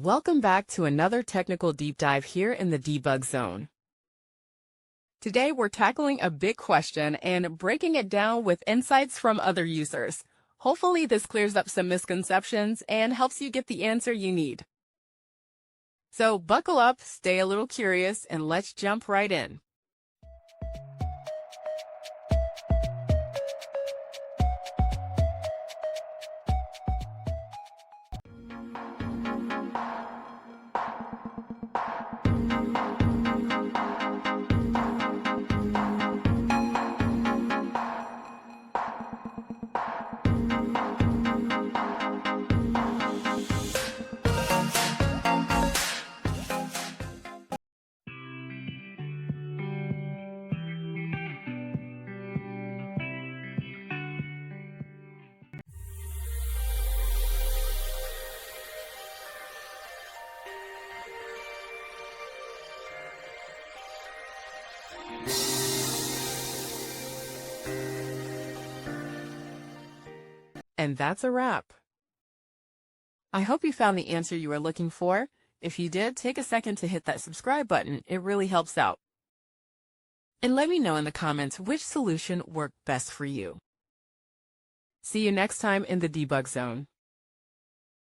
Welcome back to another technical deep dive here in the debug zone. Today we're tackling a big question and breaking it down with insights from other users. Hopefully this clears up some misconceptions and helps you get the answer you need. So buckle up, stay a little curious, and let's jump right in. And that's a wrap. I hope you found the answer you were looking for. If you did, take a second to hit that subscribe button. It really helps out. And let me know in the comments which solution worked best for you. See you next time in the debug zone.